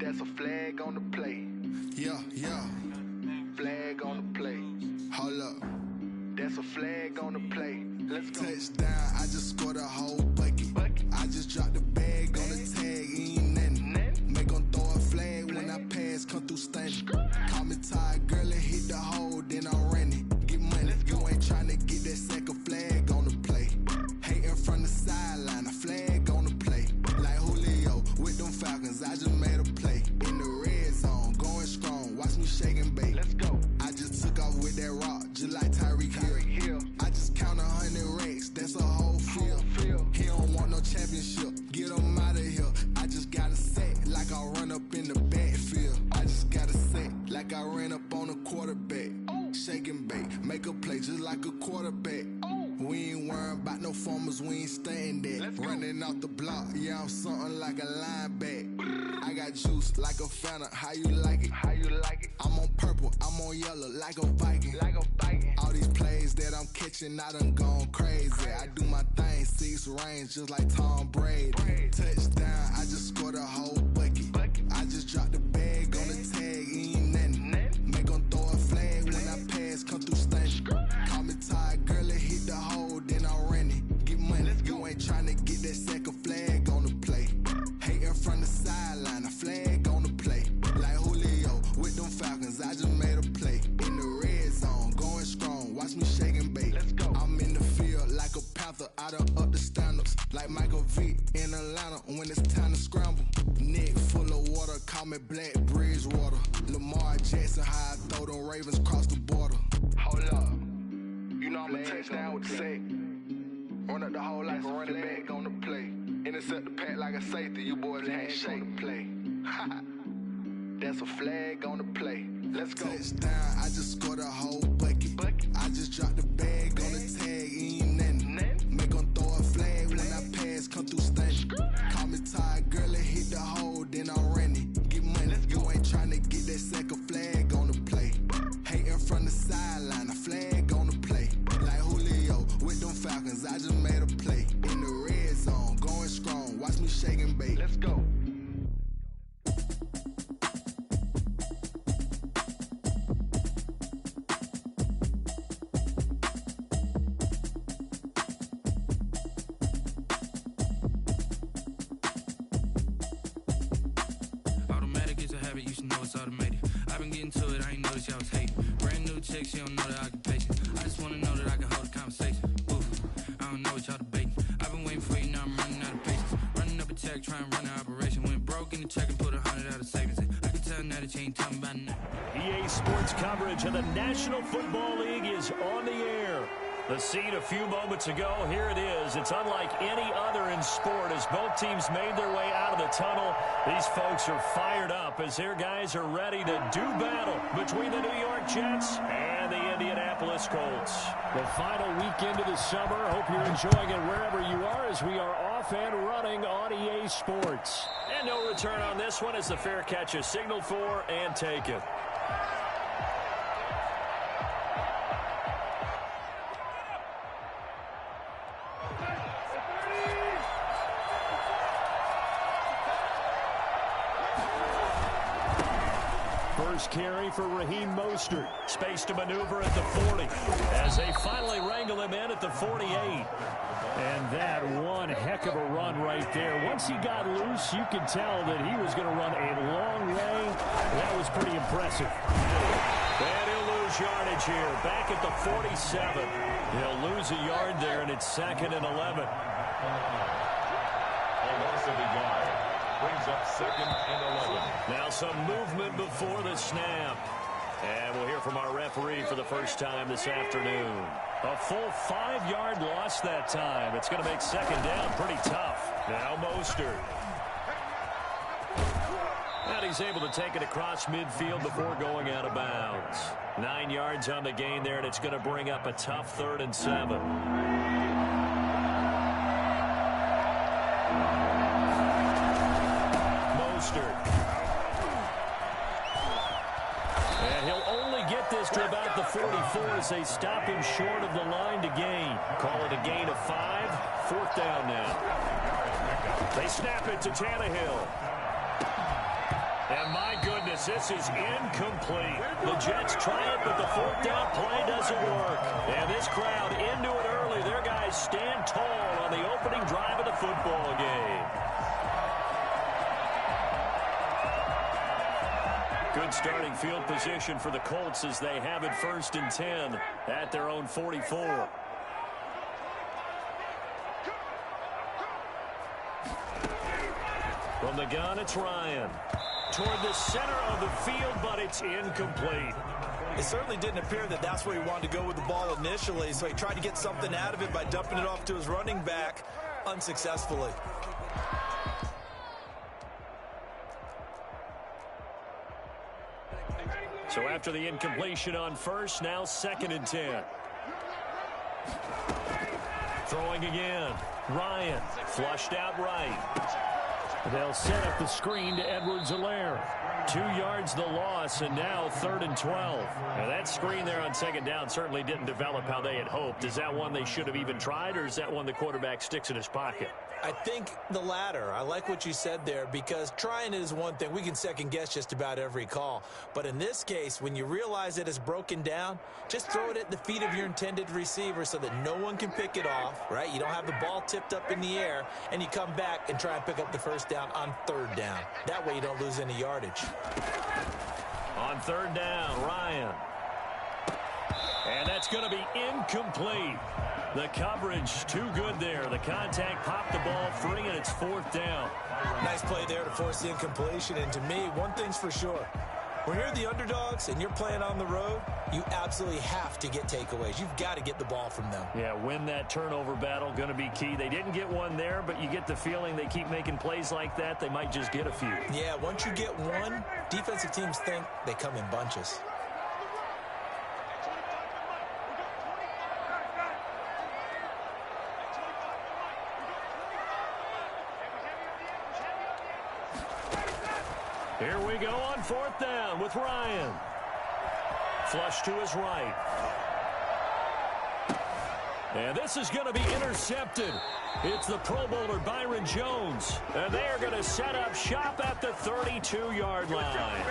That's a flag on the play. Yeah. Flag on the play. Hold up. That's a flag on the play. Let's go. Touchdown, I just scored a whole bucket. I just dropped the bag on the tag, ain't nothing. Make 'em throw a flag when I pass, come through stunning. Call me tired, girl, and hit the hole, then I'm running. Get money, you ain't tryna get that second flag on the play. Hating from the sideline, a flag on the play. Like Julio with them Falcons, I just made a play. In the red zone, going strong, watch me shake and bake. Let's go. I just took off with that rock, just like Tyreek Hill. I just count 100 racks, that's a whole field. He don't want no championship, get him out of here. I just got a set, like I run up in the backfield. I just got a set, like I ran up on a quarterback. Shake and bake, make a play just like a quarterback. We ain't worrying about no formers, we ain't staying there. Running off the block, yeah, I'm something like a linebacker. I got juice like a Fanta, how you like it? I'm on purple, I'm on yellow, like a Viking. All these plays that I'm catching, I done gone crazy. I do my thing, 6 range, just like Tom Brady. Touchdown, I just scored a whole bucket. I just dropped the bag on the tag, ain't nothing. Make 'em throw a flag when I pass, come through stunning. Call me tired, girl, and hit the hole, then I'm running. Get money, you ain't tryna get that second flag on the play. Hating from the sideline, a flag on the play. Like Julio with them Falcons, I just made a play. In the red zone, going strong, watch me shake and bake. I'm in the field like a panther, I done up the standards. Like Michael Vick in Atlanta when it's time to scramble. Neck full of water, call me Black Bridgewater. Lamar Jackson, how I throw them Ravens across the border. Hold up. You know I'm a touchdown with the sack. Run up the hole like a running back on the play. Intercept the pack like a safety. You boys ain't shake the play. That's a flag on the play. Let's go. Touchdown, I just scored a whole bucket. I just dropped the bag on the tag, ain't nothing. Make 'em throw a flag when I pass, come through stunning. Call me tired, girl, and hit the hole, then I'm running. Get money, you ain't tryna get that second flag on the play. Hating from the sideline, a flag on the play. Like Julio with them Falcons, I just made a play. In the red zone, going strong, watch me shake and bake. Let's go. Automatic is a habit, you should know it's automated. I've been getting to it, I ain't noticed y'all was hating. Brand new chick, she don't know the occupation. I just wanna know that I can hold a conversation. Oof, I don't know what y'all debating. I've been waiting for you, now I'm running out of patience. Running up a check, trying to run an operation. Went broke in the check and put 100 out of savings in. I can tell now that you ain't talking about nothing. EA Sports coverage of the National Football League is on the air. The scene a few moments ago, here it is. It's unlike any other in sport as both teams made their way out of the tunnel. These folks are fired up as their guys are ready to do battle between the New York Jets and the Indianapolis Colts. The final weekend of the summer. Hope you're enjoying it wherever you are as we are off and running on EA Sports. And no return on this one as the fair catch is signaled for and taken. First carry for Raheem Mostert. Space to maneuver at the 40 as they finally wrangle him in at the 48. And that one heck of a run right there. Once he got loose, you could tell that he was going to run a long way. That was pretty impressive. And he'll lose yardage here. Back at the 47. He'll lose a yard there, and it's 2nd and 11. Brings up 2nd and 11. Now some movement before the snap. And we'll hear from our referee for the first time this afternoon. A full 5-yard loss that time. It's going to make 2nd down pretty tough. Now Mostert. And he's able to take it across midfield before going out of bounds. 9 yards on the gain there, and it's going to bring up a tough 3rd and 7. And he'll only get this to about the 44 as they stop him short of the line to gain. Call it a gain of 5. 4th down now. They snap it to Tannehill. And as this is incomplete. The Jets try it, but the fourth down play doesn't work. And this crowd into it early. Their guys stand tall on the opening drive of the football game. Good starting field position for the Colts as they have it 1st and 10 at their own 44. From the gun, it's Ryan. Toward the center of the field, but it's incomplete. It certainly didn't appear that that's where he wanted to go with the ball initially, so he tried to get something out of it by dumping it off to his running back unsuccessfully. So after the incompletion on first, now 2nd and 10. Throwing again. Ryan flushed out right. They'll set up the screen to Edwards-Helaire. 2 yards the loss, and now 3rd and 12. Now that screen there on 2nd down certainly didn't develop how they had hoped. Is that one they should have even tried, or is that one the quarterback sticks in his pocket? I think the latter. I like what you said there, because trying it is one thing. We can second guess just about every call. But in this case, when you realize it is broken down, just throw it at the feet of your intended receiver so that no one can pick it off, right? You don't have the ball tipped up in the air, and you come back and try and pick up the 1st down on 3rd down. That way you don't lose any yardage. On 3rd down, Ryan. And that's going to be incomplete. The coverage too good there. The contact popped the ball free, and it's 4th down. Nice play there to force the incompletion. And to me, one thing's for sure. When you're the underdogs and you're playing on the road, you absolutely have to get takeaways. You've got to get the ball from them. Yeah, win that turnover battle, going to be key. They didn't get one there, but you get the feeling they keep making plays like that, they might just get a few. Yeah, once you get one, defensive teams think they come in bunches. Here we go on 4th down with Ryan. Flush to his right. And this is going to be intercepted. It's the Pro Bowler Byron Jones. And they are going to set up shop at the 32-yard line.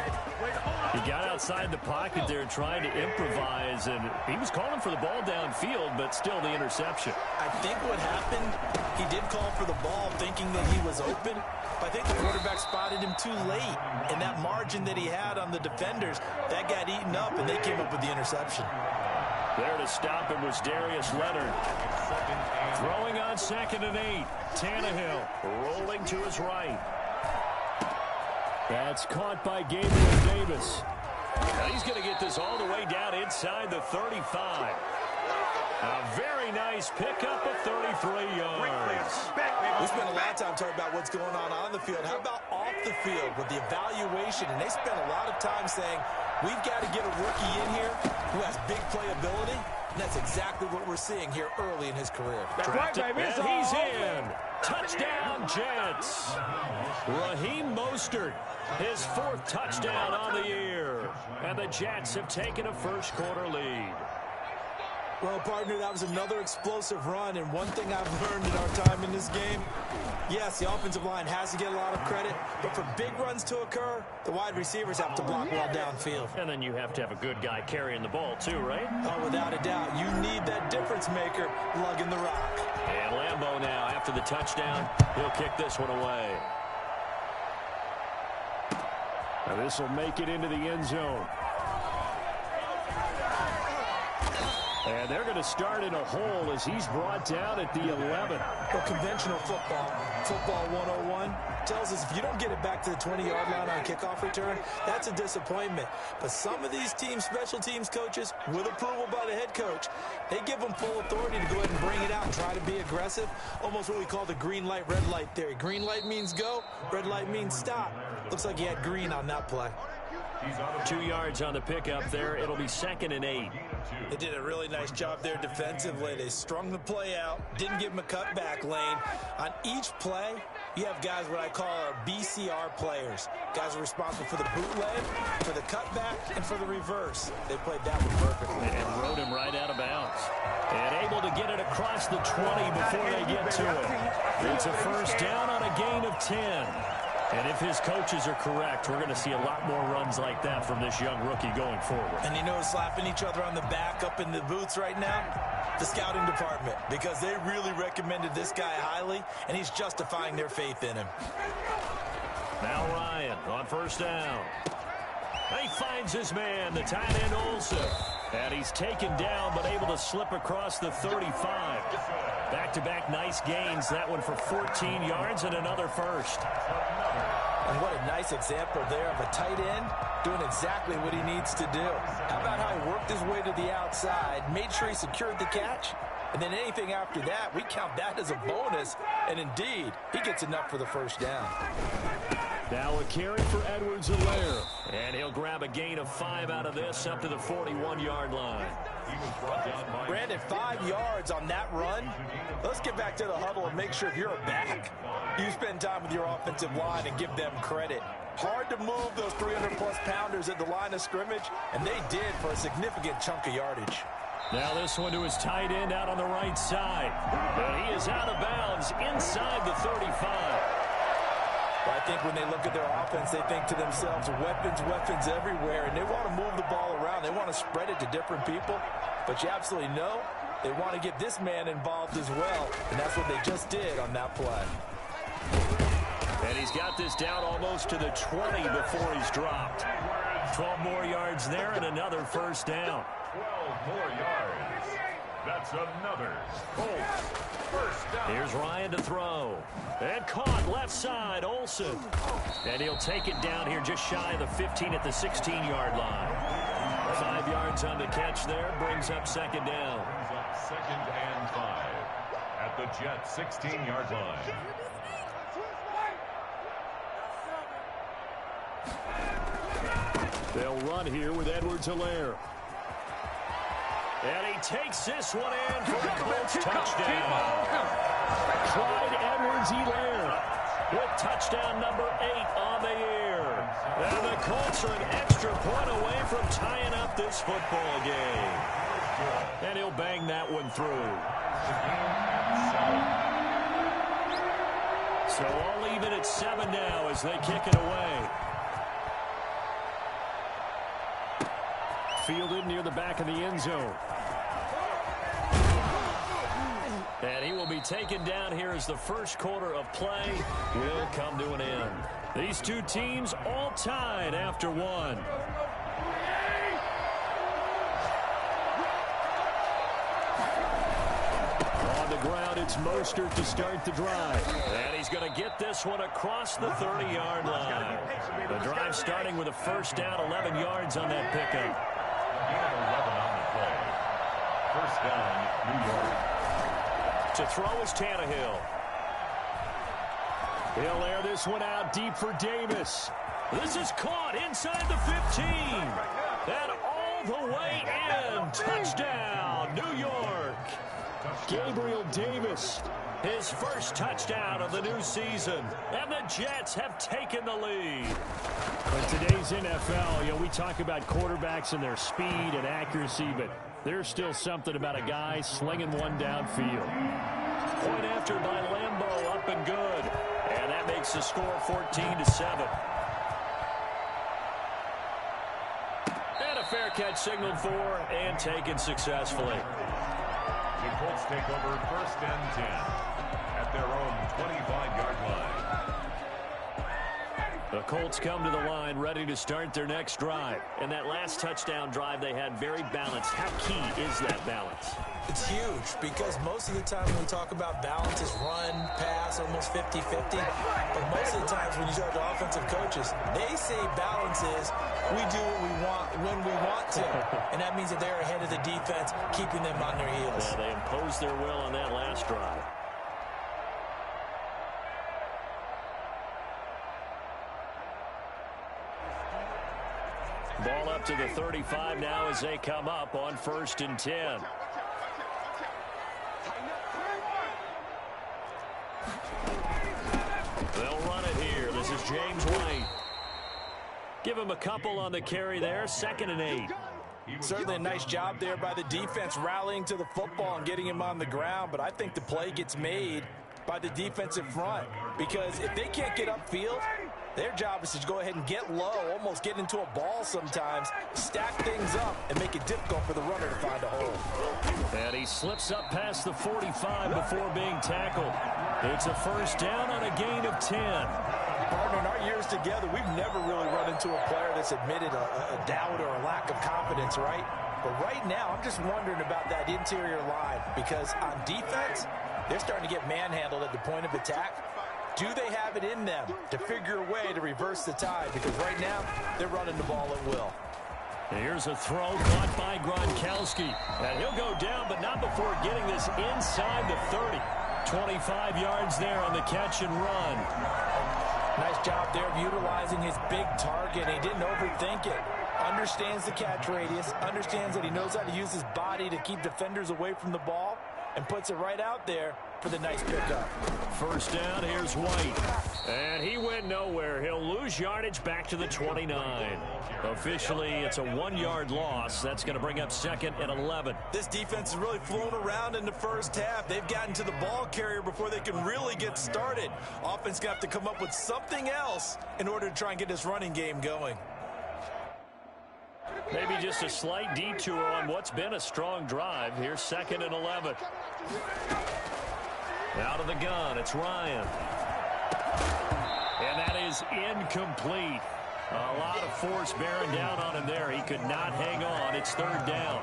He got outside the pocket there trying to improvise, and he was calling for the ball downfield, but still the interception. I think what happened, he did call for the ball thinking that he was open, but I think the quarterback spotted him too late. And that margin that he had on the defenders, that got eaten up, and they came up with the interception. There to stop him was Darius Leonard. Throwing on 2nd and 8. Tannehill rolling to his right. That's caught by Gabriel Davis. Now he's going to get this all the way down inside the 35. A very nice pickup of 33 yards. We spent a lot of time talking about what's going on the field. How about off the field with the evaluation? And they spent a lot of time saying, we've got to get a rookie in here who has big playability. And that's exactly what we're seeing here early in his career. That's right, baby. And he's in. Touchdown, Jets. Raheem Mostert, his 4th touchdown on the year. And the Jets have taken a first-quarter lead. Well, partner, that was another explosive run, and one thing I've learned in our time in this game, yes, the offensive line has to get a lot of credit, but for big runs to occur, the wide receivers have to block well downfield. And then you have to have a good guy carrying the ball, too, right? Oh, without a doubt. You need that difference maker lugging the rock. And Lambeau now, after the touchdown, he'll kick this one away. Now this will make it into the end zone. And they're going to start in a hole as he's brought down at the 11. Well, conventional football 101, tells us if you don't get it back to the 20-yard line on kickoff return, that's a disappointment. But some of these team special teams coaches, with approval by the head coach, they give them full authority to go ahead and bring it out and try to be aggressive. Almost what we call the green light, red light theory. Green light means go, red light means stop. Looks like he had green on that play. 2 yards on the pickup there. It'll be 2nd and 8. They did a really nice job there defensively. They strung the play out, didn't give him a cutback lane. On each play, you have guys what I call our BCR players. Guys are responsible for the bootleg, for the cutback, and for the reverse. They played that one perfectly. And rode him right out of bounds. And able to get it across the 20 before they get to it. It's a first down on a gain of 10. And if his coaches are correct, we're going to see a lot more runs like that from this young rookie going forward. And you know, slapping each other on the back up in the booths right now? The scouting department, because they really recommended this guy highly, and he's justifying their faith in him. Now Ryan on first down. He finds his man, the tight end Olsen. And he's taken down, but able to slip across the 35. Back-to-back nice gains. That one for 14 yards and another first. And what a nice example there of a tight end doing exactly what he needs to do. How about how he worked his way to the outside, made sure he secured the catch, and then anything after that, we count that as a bonus. And indeed, he gets enough for the first down. Now a carry for Edwards-Helaire. And he'll grab a gain of 5 out of this up to the 41-yard line. Brandon, 5 yards on that run. Let's get back to the huddle and make sure if you're a back, you spend time with your offensive line and give them credit. Hard to move those 300-plus pounders at the line of scrimmage, and they did for a significant chunk of yardage. Now this one to his tight end out on the right side. And he is out of bounds inside the 35. I think when they look at their offense, they think to themselves, weapons everywhere, and they want to move the ball around. They want to spread it to different people, but you absolutely know they want to get this man involved as well, and that's what they just did on that play. And he's got this down almost to the 20 before he's dropped. 12 more yards there and another first down. 12 more yards. That's another first down. Here's Ryan to throw. And caught left side, Olsen. And he'll take it down here just shy of the 15 at the 16-yard line. 5 yards on the catch there, brings up second down. Brings up second and 5 at the Jets' 16-yard line. They'll run here with Edwards-Helaire. And he takes this one in for a Colts touchdown. Clyde Edwards-Helaire with touchdown number 8 on the year. And the Colts are an extra point away from tying up this football game. And he'll bang that one through. So all even at 7 now as they kick it away. Fielded near the back of the end zone. And he will be taken down here as the first quarter of play will come to an end. These two teams all tied after one. On the ground, it's Mostert to start the drive. And he's going to get this one across the 30-yard line. The drive starting with a first down, 11 yards on that pickup. 11 on the play. First down, New York. To throw is Tannehill. He'll air this one out deep for Davis. This is caught inside the 15. And all the way in. Touchdown, New York. Gabriel Davis, his first touchdown of the new season. And the Jets have taken the lead. In today's NFL, we talk about quarterbacks and their speed and accuracy, but there's still something about a guy slinging one downfield. Point after by Lambeau, up and good. And that makes the score 14-7. And a fair catch signaled for and taken successfully. The Colts take over first and 10 at their own 25-yard line. The Colts come to the line ready to start their next drive. And that last touchdown drive they had very balanced. How key is that balance? It's huge because most of the time when we talk about balance is run, pass, almost 50-50. But most of the times when you talk to offensive coaches, they say balance is we do what we want when we want to. And that means that they're ahead of the defense, keeping them on their heels. Yeah, they imposed their will on that last drive. Ball up to the 35 now as they come up on 1st and 10. They'll run it here. This is James White. Give him a couple on the carry there. 2nd and 8. Certainly a nice job there by the defense rallying to the football and getting him on the ground, but I think the play gets made by the defensive front because if they can't get upfield, Their job is to go ahead and get low, almost get into a ball sometimes, stack things up, and make it difficult for the runner to find a hole. And he slips up past the 45 before being tackled. It's a first down on a gain of 10. Partner, in our years together, we've never really run into a player that's admitted a doubt or a lack of confidence, right? But right now, I'm just wondering about that interior line because on defense, they're starting to get manhandled at the point of attack. Do they have it in them to figure a way to reverse the tide? Because right now, they're running the ball at will. Here's a throw caught by Gronkowski. And he'll go down, but not before getting this inside the 30. 25 yards there on the catch and run. Nice job there of utilizing his big target. He didn't overthink it. Understands the catch radius. Understands that he knows how to use his body to keep defenders away from the ball. And puts it right out there for the nice pickup. First down, here's White. And he went nowhere. He'll lose yardage back to the 29. Officially, it's a 1-yard loss. That's going to bring up 2nd and 11. This defense has really flown around in the first half. They've gotten to the ball carrier before they can really get started. Offense got to come up with something else in order to try and get this running game going. Maybe just a slight detour on what's been a strong drive. Here's 2nd and 11. Out of the gun, it's Ryan. And that is incomplete. A lot of force bearing down on him there. He could not hang on. It's 3rd down.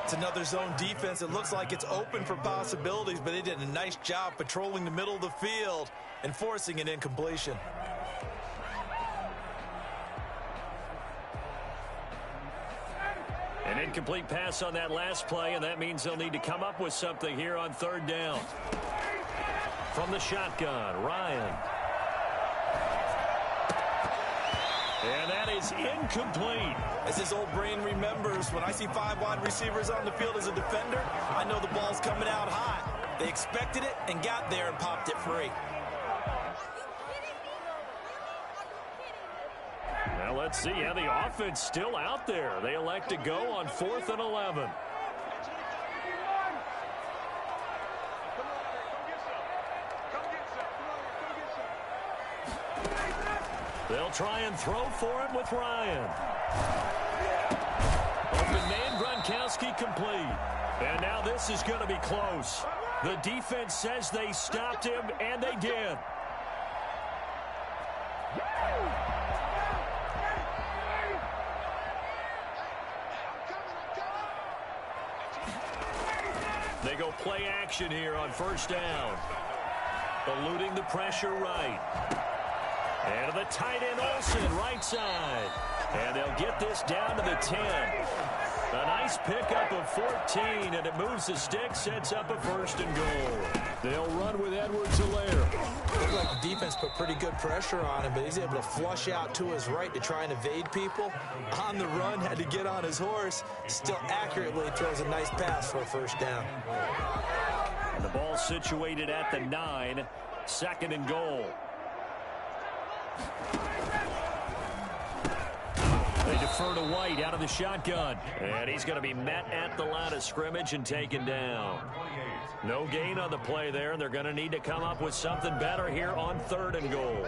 It's another zone defense. It looks like it's open for possibilities, but they did a nice job patrolling the middle of the field and forcing an incompletion. An incomplete pass on that last play, and that means they'll need to come up with something here on 3rd down. From the shotgun, Ryan. And that is incomplete. As his old brain remembers, when I see 5 wide receivers on the field as a defender, I know the ball's coming out hot. They expected it and got there and popped it free. Now let's see how the offense still out there. They elect to go on 4th and 11. They'll try and throw for it with Ryan. Open man, Gronkowski complete. And now this is going to be close. The defense says they stopped him, and they did. They go play action here on 1st down. Eluding the pressure right. And to the tight end Olsen, right side. And they'll get this down to the 10. A nice pickup of 14, and it moves the stick, sets up a 1st and goal. They'll run with Edwards-Helaire. Looked like the defense put pretty good pressure on him, but he's able to flush out to his right to try and evade people. On the run, had to get on his horse. Still accurately throws a nice pass for a 1st down. And the ball situated at the 9, 2nd and goal. They defer to White out of the shotgun. And he's going to be met at the line of scrimmage and taken down. No gain on the play there, and they're going to need to come up with something better here on 3rd and goal.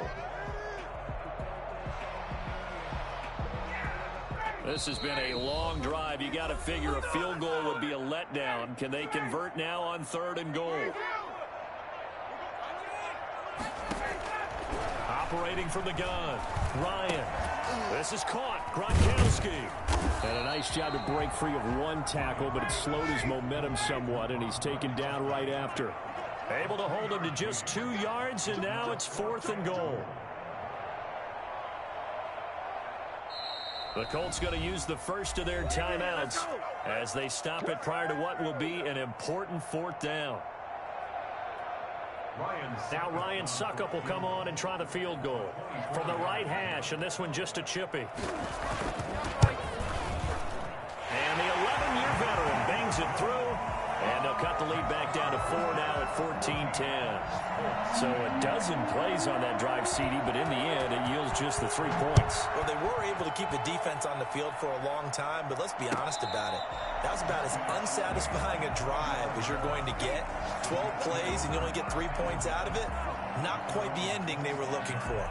This has been a long drive. You got to figure a field goal would be a letdown. Can they convert now on 3rd and goal? Operating from the gun, Ryan. This is caught. Gronkowski. And a nice job to break free of one tackle, but it slowed his momentum somewhat, and he's taken down right after. Able to hold him to just 2 yards, and now it's 4th and goal. The Colts going to use the first of their timeouts as they stop it prior to what will be an important 4th down. Now Ryan Suckup will come on and try the field goal from the right hash, and this one just a chippy. And the 11-year veteran bangs it through, and they'll cut the lead back down to 4 now at 14-10. So a dozen plays on that drive, CD, but in the end, it yields just the 3 points. Well, they were able to keep the defense on the field for a long time, but let's be honest about it. That was about as unsatisfying a drive as you're going to get. 12 plays and you only get 3 points out of it. Not quite the ending they were looking for.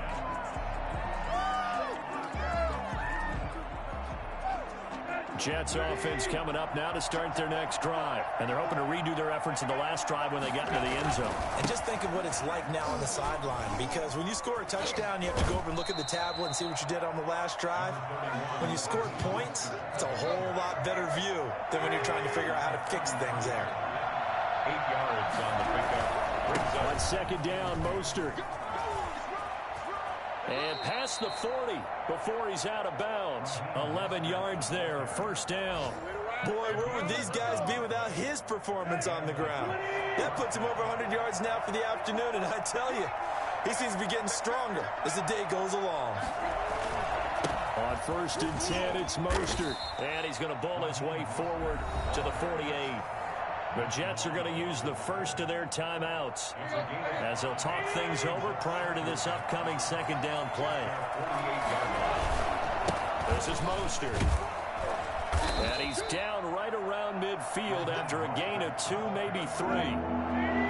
Jets offense coming up now to start their next drive. And they're hoping to redo their efforts in the last drive when they got into the end zone. And just think of what it's like now on the sideline, because when you score a touchdown, you have to go over and look at the tablet and see what you did on the last drive. When you scored points, it's a whole lot better view than when you're trying to figure out how to fix things there. 8 yards on the pickup. On second down, Mostert. And past the 40 before he's out of bounds. 11 yards there, first down. Boy, where would these guys be without his performance on the ground? That puts him over 100 yards now for the afternoon, and I tell you, he seems to be getting stronger as the day goes along. On first and 10, it's Mostert. And he's going to bull his way forward to the 48. The Jets are going to use the first of their timeouts as they'll talk things over prior to this upcoming second down play. This is Mostert. And he's down right around midfield after a gain of 2, maybe 3.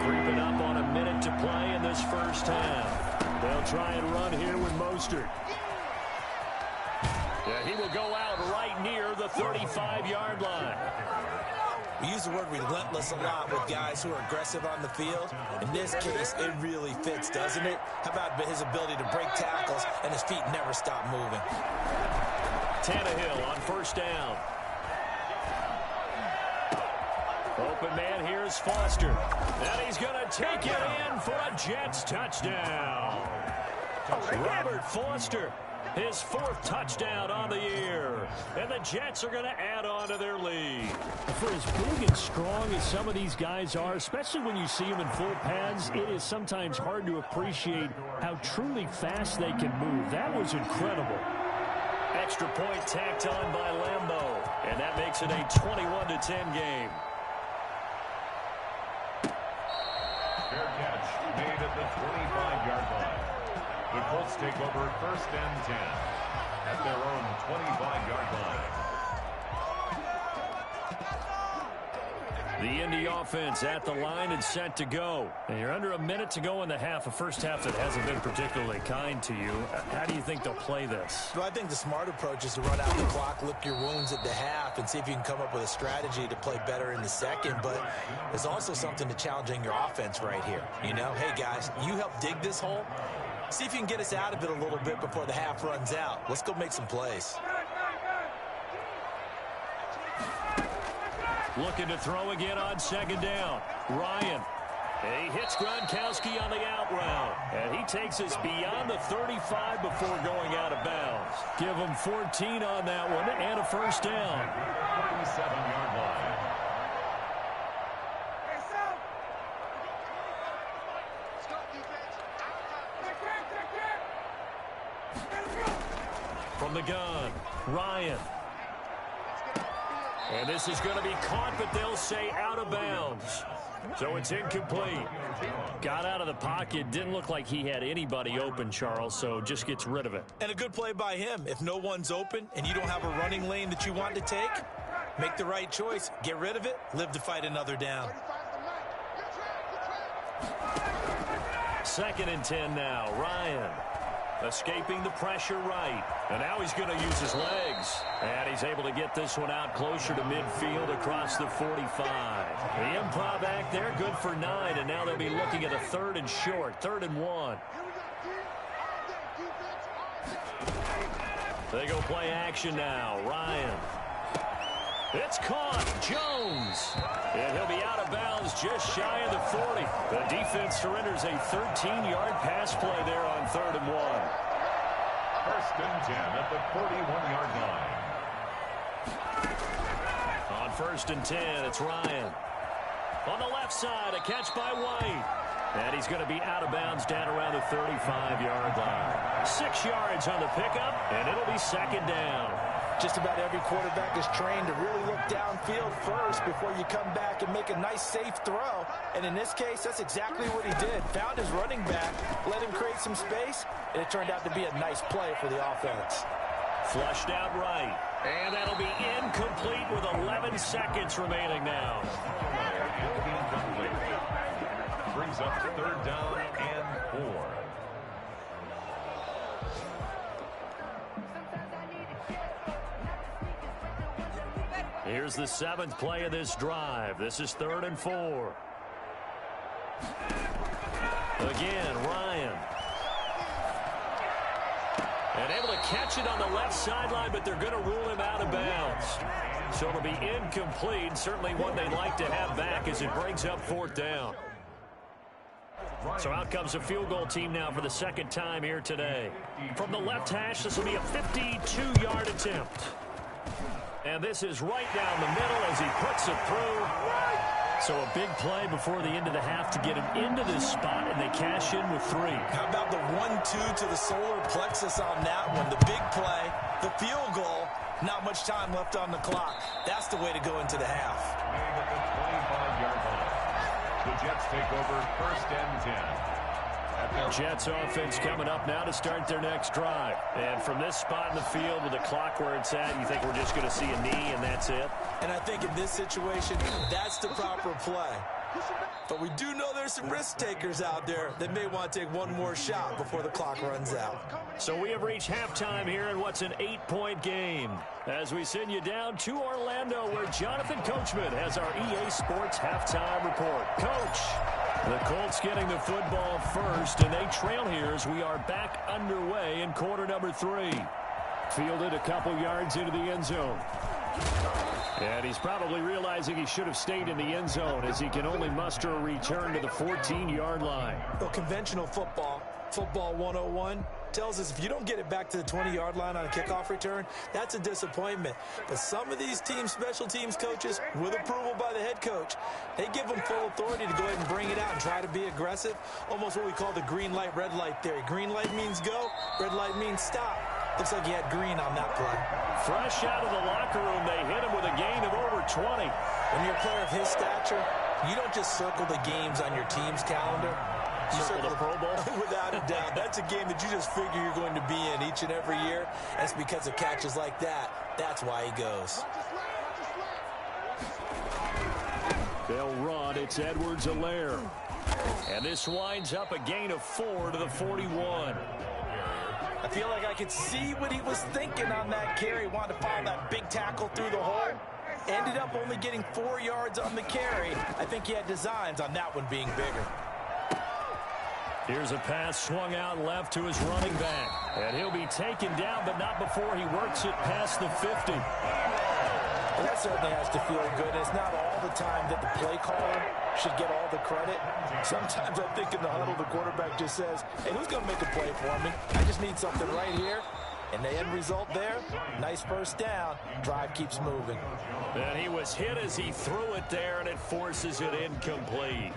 Creeping up on a minute to play in this first half. They'll try and run here with Mostert. Yeah, he will go out right near the 35-yard line. We use the word relentless a lot with guys who are aggressive on the field. In this case, it really fits, doesn't it? How about his ability to break tackles and his feet never stop moving? Tannehill on first down. Open man, here's Foster. And he's going to take it in for a Jets touchdown. Robert Foster, his 4th touchdown on the year. And the Jets are going to add on to their lead. For as big and strong as some of these guys are, especially when you see them in full pads, it is sometimes hard to appreciate how truly fast they can move. That was incredible. Extra point tacked on by Lambeau. And that makes it a 21-10 game. Fair catch made at the 25-yard line. The Colts take over first and 10 at their own 25-yard line. The Indy offense at the line and set to go. And you're under a minute to go in the half, a first half that hasn't been particularly kind to you. How do you think they'll play this? Well, I think the smart approach is to run out the clock, lick your wounds at the half, and see if you can come up with a strategy to play better in the second. But there's also something to challenging your offense right here. You know, hey, guys, you help dig this hole. See if you can get us out of it a little bit before the half runs out. Let's go make some plays. Looking to throw again on second down. Ryan. He hits Gronkowski on the out route. And he takes us beyond the 35 before going out of bounds. Give him 14 on that one and a first down. 37-yard line. From the gun, Ryan. And this is going to be caught, but they'll say out of bounds. So it's incomplete. Got out of the pocket. Didn't look like he had anybody open, Charles, so just gets rid of it. And a good play by him. If no one's open and you don't have a running lane that you want to take, make the right choice. Get rid of it. Live to fight another down. 2nd and 10 now. Ryan. Escaping the pressure right. And now he's going to use his legs. And he's able to get this one out closer to midfield across the 45. The improv act there, good for 9. And now they'll be looking at a 3rd and short. 3rd and 1. They go play action now. Ryan. It's caught. Jones. And he'll be out of bounds just shy of the 40. The defense surrenders a 13-yard pass play there on 3rd and 1. First and 10 at the 41-yard line. On 1st and 10, it's Ryan. On the left side, a catch by White. And he's going to be out of bounds down around the 35-yard line. 6 yards on the pickup, and it'll be 2nd down. Just about every quarterback is trained to really look downfield first before you come back and make a nice, safe throw. And in this case, that's exactly what he did. Found his running back, let him create some space, and it turned out to be a nice play for the offense. Flushed out right. And that'll be incomplete with 11 seconds remaining now. Incomplete. Brings up 3rd down and 4. Here's the 7th play of this drive. This is 3rd and 4. Again, Ryan. And able to catch it on the left sideline, but they're going to rule him out of bounds. So it'll be incomplete. Certainly one they'd like to have back as it brings up 4th down. So out comes a field goal team now for the 2nd time here today. From the left hash, this will be a 52-yard attempt. And this is right down the middle as he puts it through. So a big play before the end of the half to get him into this spot, and they cash in with 3. How about the 1-2 to the solar plexus on that one? The big play, the field goal, not much time left on the clock. That's the way to go into the half. At the 25-yard line. The Jets take over 1st and 10. Jets offense coming up now to start their next drive. And from this spot in the field with the clock where it's at, you think we're just going to see a knee and that's it? And I think in this situation, that's the proper play. But we do know there's some risk takers out there that may want to take one more shot before the clock runs out. So we have reached halftime here in what's an 8-point game. As we send you down to Orlando, where Jonathan Coachman has our EA Sports halftime report. Coach, the Colts getting the football first, and they trail here as we are back underway in quarter number 3. Fielded a couple yards into the end zone. And he's probably realizing he should have stayed in the end zone as he can only muster a return to the 14-yard line. Well, conventional football 101, tells us if you don't get it back to the 20-yard line on a kickoff return, that's a disappointment. But some of these special teams coaches, with approval by the head coach, they give them full authority to go ahead and bring it out and try to be aggressive. Almost what we call the green light, red light theory. Green light means go, red light means stop. Looks like he had green on that play. Fresh out of the locker room, they hit him with a gain of over 20. When you're a player of his stature, you don't just circle the games on your team's calendar. You circle the Pro Bowl? Without a doubt. That's a game that you just figure you're going to be in each and every year. That's because of catches like that. That's why he goes. They'll run. It's Edwards-Helaire. And this winds up a gain of 4 to the 41. I feel like I could see what he was thinking on that carry. Wanted to follow that big tackle through the hole. Ended up only getting 4 yards on the carry. I think he had designs on that one being bigger. Here's a pass swung out left to his running back. And he'll be taken down, but not before he works it past the 50. Well, that certainly has to feel good. It's not all the time that the play caller should get all the credit. Sometimes I think in the huddle, the quarterback just says, hey, who's going to make a play for me? I just need something right here. And the end result there, nice first down. Drive keeps moving. And he was hit as he threw it there, and it forces it incomplete.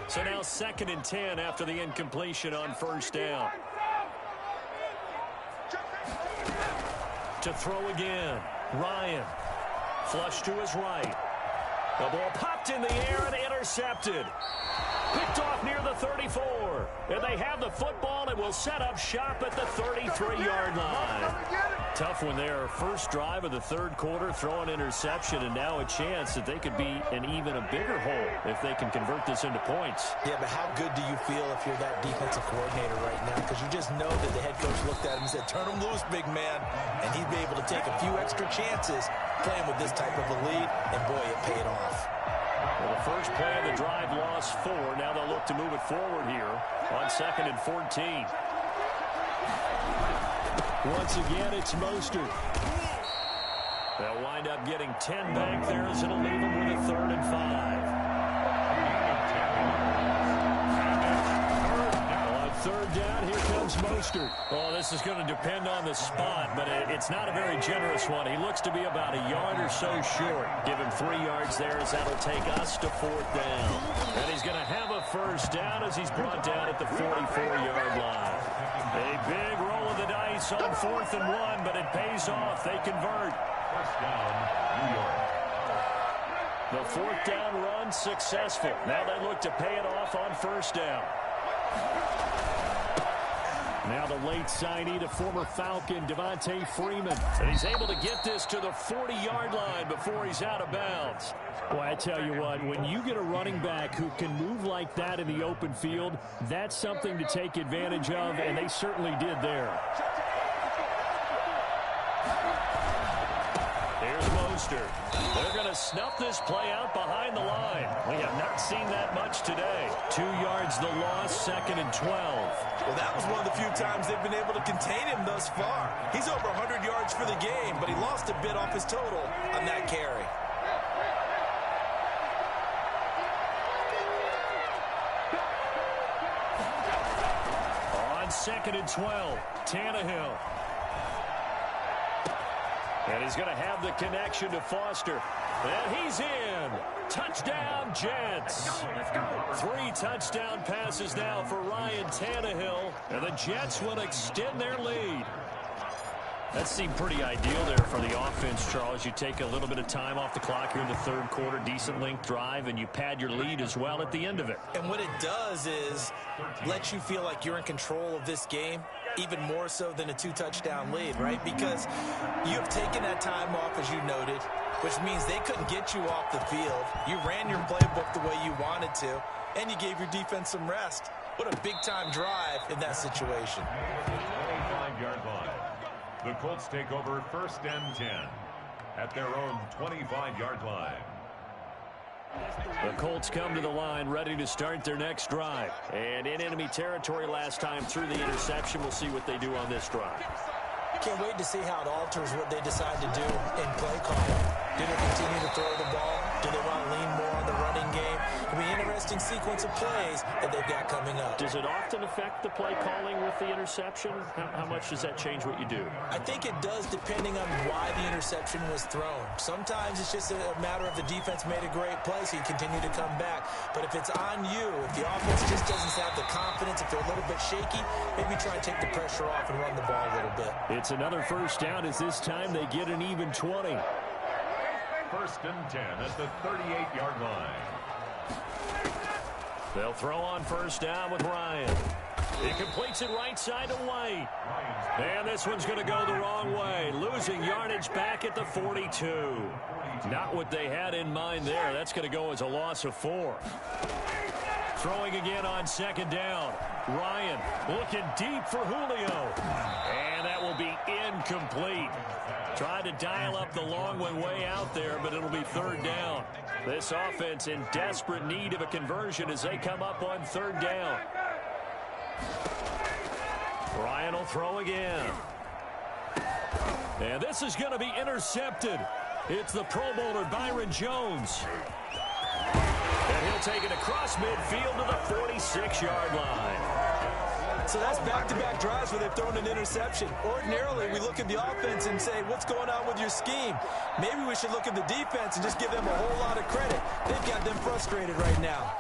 So now 2nd and 10 after the incompletion on first down. To throw again, Ryan. Flush to his right. The ball popped in the air and intercepted. Picked off near the 34. And they have the football and will set up shop at the 33-yard line. Tough one there. First drive of the 3rd quarter, throw an interception, and now a chance that they could be in even a bigger hole if they can convert this into points. Yeah, but how good do you feel if you're that defensive coordinator right now? Because you just know that the head coach looked at him and said, turn him loose, big man. And he'd be able to take a few extra chances playing with this type of a lead, and boy, it paid off. Well, the first play of the drive lost 4. Now they'll look to move it forward here on 2nd and 14. Once again, it's Mostert. They'll wind up getting 10 back there as it'll leave them with a 3rd and 5. On 3rd down, here comes Mostert. Oh, this is going to depend on the spot, but it's not a very generous one. He looks to be about a yard or so short. Give him 3 yards there as that'll take us to 4th down. And he's going to have a first down as he's brought down at the 44-yard line. A big roll of the dice on 4th and 1, but it pays off. They convert. First down, New York. The 4th down run successful. Now they look to pay it off on first down. Now the late signee to former Falcon, Devontae Freeman. And he's able to get this to the 40-yard line before he's out of bounds. Well, I tell you what, when you get a running back who can move like that in the open field, that's something to take advantage of, and they certainly did there. Here's Mostert. They're going to snuff this play out behind the line. We have not seen that much today. 2 yards the loss, 2nd and 12. Well, that was one of the few times they've been able to contain him thus far. He's over 100 yards for the game, but he lost a bit off his total on that carry. On 2nd and 12, Tannehill. And he's going to have the connection to Foster. And he's in. Touchdown, Jets. 3 touchdown passes now for Ryan Tannehill. And the Jets will extend their lead. That seemed pretty ideal there for the offense, Charles. You take a little bit of time off the clock here in the third quarter, decent length drive, and you pad your lead as well at the end of it. And what it does is let you feel like you're in control of this game, even more so than a 2-touchdown lead, right? Because you have taken that time off, as you noted, which means they couldn't get you off the field. You ran your playbook the way you wanted to, and you gave your defense some rest. What a big-time drive in that situation. 25-yard line. The Colts take over 1st and 10 at their own 25-yard line. The Colts come to the line ready to start their next drive. And in enemy territory last time through the interception. We'll see what they do on this drive. Can't wait to see how it alters what they decide to do in play calling. Do they continue to throw the ball? Do they want to lean more on the running game? It'll be an interesting sequence of plays that they've got coming up. Does it often affect the play calling with the interception? How much does that change what you do? I think it does, depending on why the interception was thrown. Sometimes it's just a matter of the defense made a great play, so you continue to come back. But if it's on you, if the offense just doesn't have the confidence, if they're a little bit shaky, maybe try and take the pressure off and run the ball a little bit. It's another first down as this time they get an even 20. 1st and 10 at the 38-yard line. They'll throw on first down with Ryan. He completes it right side to White. And this one's going to go the wrong way. Losing yardage back at the 42. Not what they had in mind there. That's going to go as a loss of 4. Throwing again on 2nd down. Ryan looking deep for Julio. And that will be incomplete. Tried to dial up the long one way out there, but it'll be 3rd down. This offense in desperate need of a conversion as they come up on 3rd down. Ryan will throw again. And this is going to be intercepted. It's the Pro Bowler Byron Jones. And he'll take it across midfield to the 46-yard line. So that's back-to-back drives where they've thrown an interception. Ordinarily, we look at the offense and say, what's going on with your scheme? Maybe we should look at the defense and just give them a whole lot of credit. They've got them frustrated right now.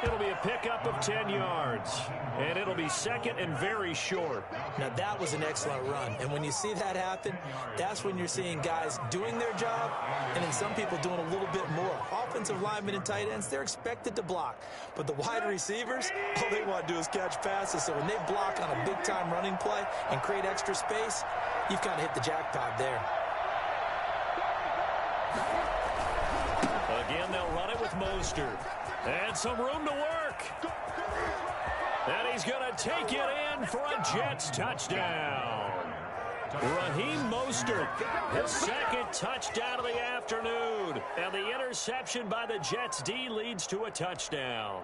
It'll be a pickup of 10 yards. And it'll be 2nd and very short. Now, that was an excellent run. And when you see that happen, that's when you're seeing guys doing their job and then some people doing a little bit more. Offensive linemen and tight ends, they're expected to block. But the wide receivers, all they want to do is catch passes. So when they block on a big-time running play and create extra space, you've kind of hit the jackpot there. Again, they'll run it with Mostert. And some room to work. And he's going to take it in for a Jets touchdown. Raheem Mostert, his 2nd touchdown of the afternoon. And the interception by the Jets D leads to a touchdown.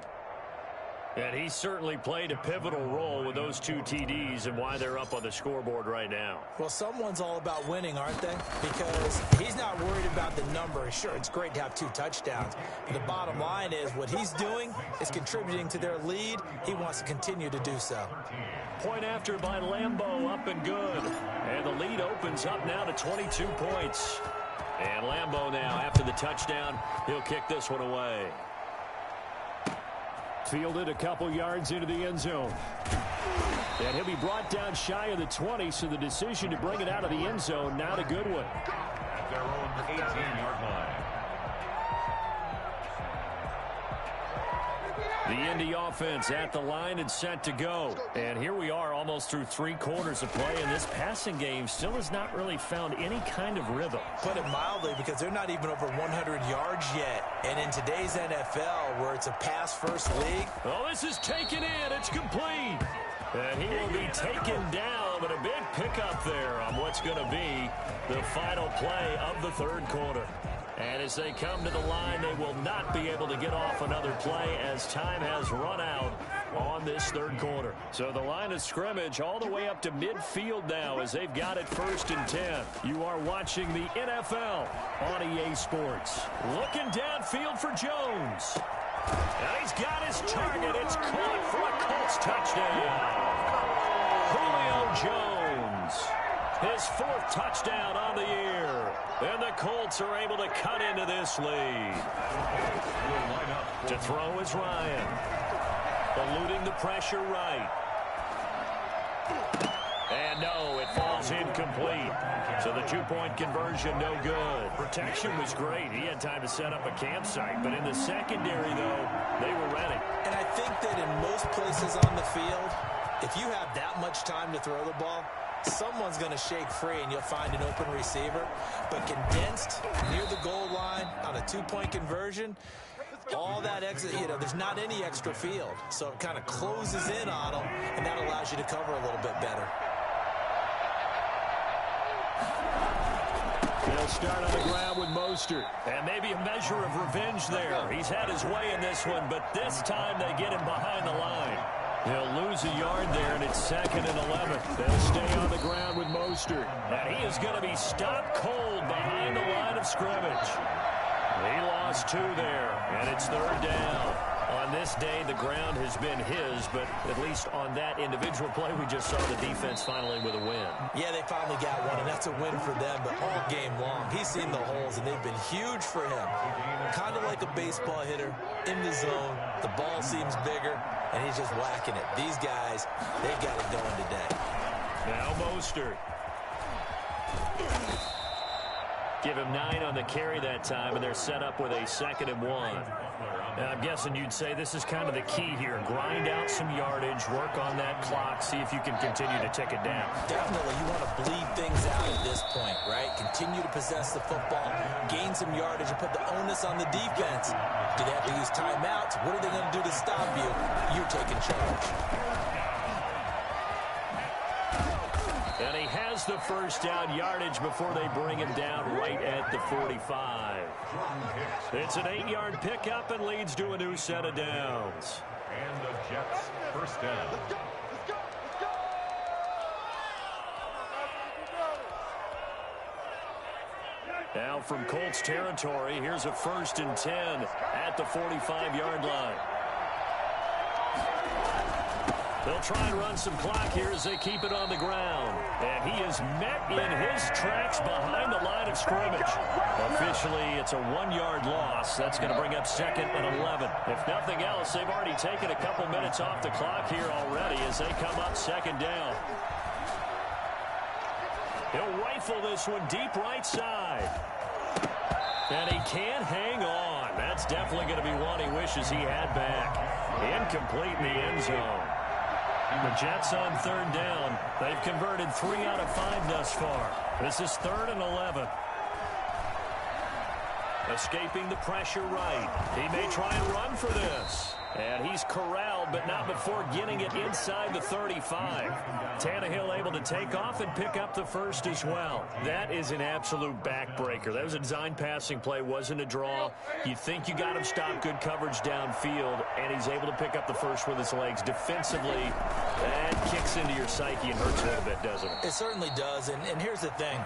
And he certainly played a pivotal role with those 2 TDs and why they're up on the scoreboard right now. Well, someone's all about winning, aren't they? Because he's not worried about the number. Sure, it's great to have 2 touchdowns. But the bottom line is what he's doing is contributing to their lead. He wants to continue to do so. Point after by Lambeau, up and good. And the lead opens up now to 22 points. And Lambeau now, after the touchdown, he'll kick this one away. Fielded a couple yards into the end zone. And he'll be brought down shy of the 20, so the decision to bring it out of the end zone, not a good one. At their own 18-yard line. The Indy offense at the line and set to go. And here we are almost through 3 quarters of play, and this passing game still has not really found any kind of rhythm. Put it mildly, because they're not even over 100 yards yet. And in today's NFL, where it's a pass-first league. Oh, this is taken in. It's complete. And he will be taken down, but a big pickup there on what's going to be the final play of the 3rd quarter. And as they come to the line, they will not be able to get off another play as time has run out on this 3rd quarter. So the line of scrimmage all the way up to midfield now as they've got it 1st and 10. You are watching the NFL on EA Sports. Looking downfield for Jones. And he's got his target. It's caught for a Colts touchdown. Julio Jones, his 4th touchdown on the year. And the Colts are able to cut into this lead. To throw is Ryan. Eluding the pressure right. And no, it falls incomplete. So the 2-point conversion, no good. Protection was great. He had time to set up a campsite. But in the secondary, though, they were ready. And I think that in most places on the field, if you have that much time to throw the ball, someone's going to shake free and you'll find an open receiver. But condensed near the goal line on a 2-point conversion, all that exit, there's not any extra field. So it kind of closes in on them, and that allows you to cover a little bit better. They'll start on the ground with Mostert. And maybe a measure of revenge there. He's had his way in this one, but this time they get him behind the line. He'll lose a yard there, and it's 2nd and 11. They'll stay on the ground with Mostert. And he is going to be stopped cold behind the line of scrimmage. He lost 2 there, and it's 3rd down. On this day, the ground has been his, but at least on that individual play, we just saw the defense finally with a win. Yeah, they finally got one, and that's a win for them, but all game long, he's seen the holes, and they've been huge for him. Kind of like a baseball hitter in the zone. The ball seems bigger, and he's just whacking it. These guys, they got it going today. Now Mostert. Give him 9 on the carry that time, and they're set up with a 2nd and 1. Now, I'm guessing you'd say this is kind of the key here. Grind out some yardage, work on that clock, see if you can continue to tick it down. Definitely. You want to bleed things out at this point, right? Continue to possess the football, gain some yardage, and put the onus on the defense. Do they have to use timeouts? What are they going to do to stop you? You're taking charge. And he has the 1st down yardage before they bring him down right at the 45. It's an 8-yard pickup and leads to a new set of downs. And the Jets 1st down. Now from Colts territory, here's a 1st and 10 at the 45-yard line. They'll try and run some clock here as they keep it on the ground. And he is met in his tracks behind the line of scrimmage. Officially, it's a 1-yard loss. That's going to bring up 2nd and 11. If nothing else, they've already taken a couple minutes off the clock here already as they come up 2nd down. He'll rifle this one deep right side. And he can't hang on. That's definitely going to be one he wishes he had back. Incomplete in the end zone. The Jets on 3rd down. They've converted 3 out of 5 thus far. This is 3rd and 11. Escaping the pressure right. He may try and run for this. And he's corralled, but not before getting it inside the 35. Tannehill able to take off and pick up the 1st as well. That is an absolute backbreaker. That was a design passing play, wasn't a draw. You think you got him stopped, good coverage downfield, and he's able to pick up the 1st with his legs. Defensively, that kicks into your psyche and hurts a little bit, doesn't it? It certainly does, and here's the thing.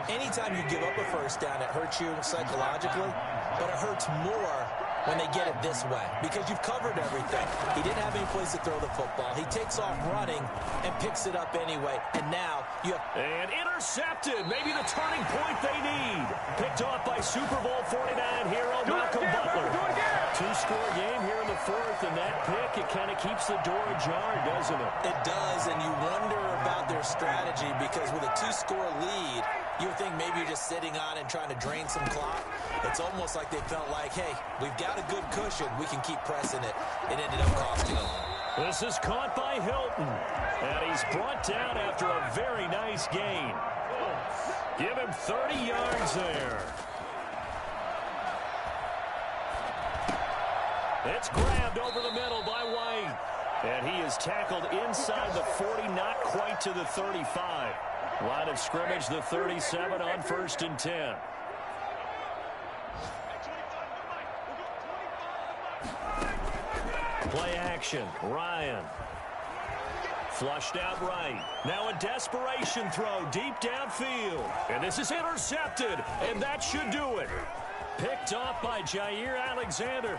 Anytime you give up a 1st down, it hurts you psychologically, but it hurts more when they get it this way, because you've covered everything. He didn't have any place to throw the football. He takes off running and picks it up anyway, and now you have... And intercepted, maybe the turning point they need. Picked off by Super Bowl 49 hero Malcolm Butler. 2-score game here in the 4th, and that pick, it kind of keeps the door ajar, doesn't it? It does, and you wonder about their strategy, because with a 2-score lead, You would think maybe you're just sitting on it and trying to drain some clock. It's almost like they felt like, hey, we've got a good cushion. We can keep pressing it. It ended up costing them. This is caught by Hilton. And he's brought down after a very nice gain. Give him 30 yards there. It's grabbed over the middle by White. And he is tackled inside the 40, not quite to the 35. Line of scrimmage, the 37 on 1st and 10. Play action. Ryan. Flushed out right. Now a desperation throw deep downfield. And this is intercepted. And that should do it. Picked off by Jair Alexander.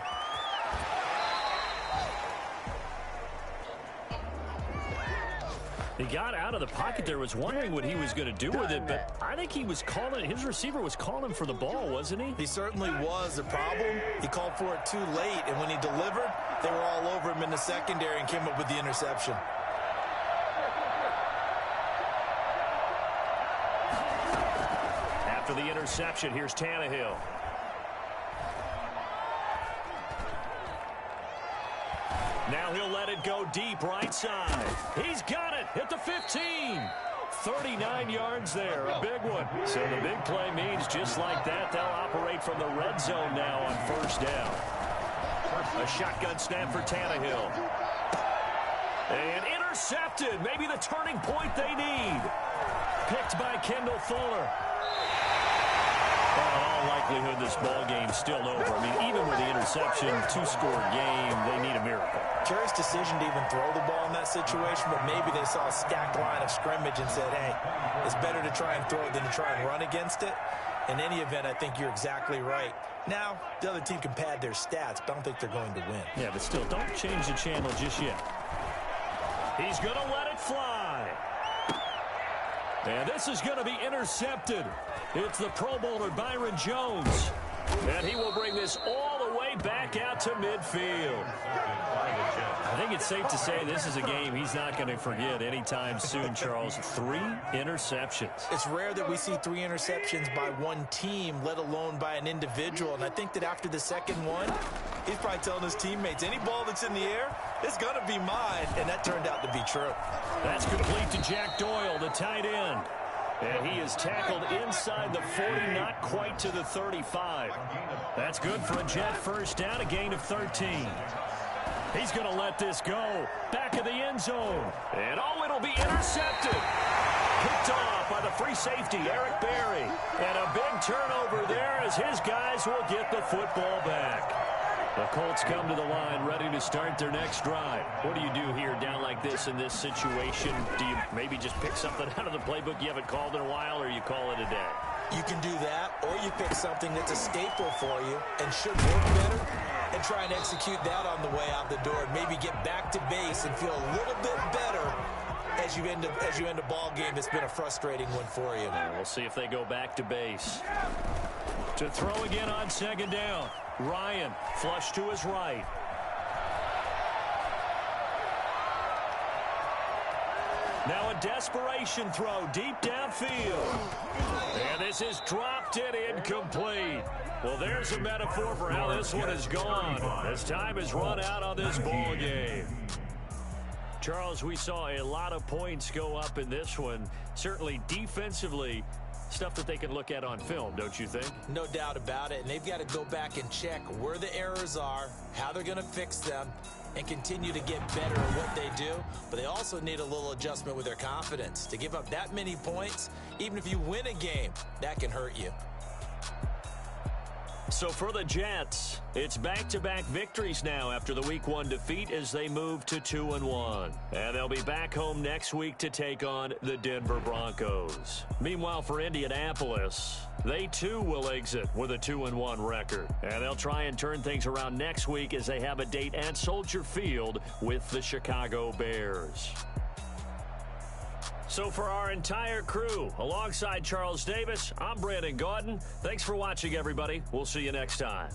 He got out of the pocket there, was wondering what he was going to do with it, but I think he was calling, his receiver was calling for the ball, wasn't he? He certainly was. The problem, he called for it too late, and when he delivered, they were all over him in the secondary and came up with the interception. After the interception, here's Tannehill. Now he'll let it go deep right side. He's got it at the 15. 39 yards there, a big one. So the big play means just like that, they'll operate from the red zone now on 1st down. A shotgun snap for Tannehill. And intercepted. Maybe the turning point they need. Picked by Kendall Fuller. Well, in all likelihood, this ball game's still over. I mean, even with the interception, 2-score game, they need a miracle. Curious decision to even throw the ball in that situation, but maybe they saw a stacked line of scrimmage and said, hey, it's better to try and throw it than to try and run against it. In any event, I think you're exactly right. Now, the other team can pad their stats, but I don't think they're going to win. Yeah, but still, don't change the channel just yet. He's going to let it fly. And this is going to be intercepted. It's the Pro Bowler Byron Jones. And he will bring this all the way back out to midfield. I think it's safe to say this is a game he's not going to forget anytime soon, Charles. 3 interceptions. It's rare that we see 3 interceptions by one team, let alone by an individual. And I think that after the second one, he's probably telling his teammates, any ball that's in the air, it's going to be mine. And that turned out to be true. That's complete to Jack Doyle, the tight end. And he is tackled inside the 40, not quite to the 35. That's good for a Jet 1st down, a gain of 13. He's going to let this go. Back of the end zone. And, oh, it'll be intercepted. Picked off by the free safety, Eric Berry. And a big turnover there as his guys will get the football back. The Colts come to the line ready to start their next drive. What do you do here down like this in this situation? Do you maybe just pick something out of the playbook you haven't called in a while, or you call it a day? You can do that, or you pick something that's a staple for you and should work better and try and execute that on the way out the door and maybe get back to base and feel a little bit better as you end a ball game that's been a frustrating one for you. We'll see if they go back to base. To throw again on 2nd down. Ryan, flush to his right. Now a desperation throw deep downfield. And this is dropped and incomplete. Well, there's a metaphor for how this one is gone. As time has run out on this ball game. Charles, we saw a lot of points go up in this one. Certainly defensively, stuff that they can look at on film, don't you think? No doubt about it. And they've got to go back and check where the errors are, how they're going to fix them, and continue to get better at what they do. But they also need a little adjustment with their confidence. To give up that many points, even if you win a game, that can hurt you. So for the Jets, it's back-to-back victories now after the Week 1 defeat as they move to 2-1. And they'll be back home next week to take on the Denver Broncos. Meanwhile, for Indianapolis, they too will exit with a 2-1 record. And they'll try and turn things around next week as they have a date at Soldier Field with the Chicago Bears. So for our entire crew, alongside Charles Davis, I'm Brandon Gaudin. Thanks for watching, everybody. We'll see you next time.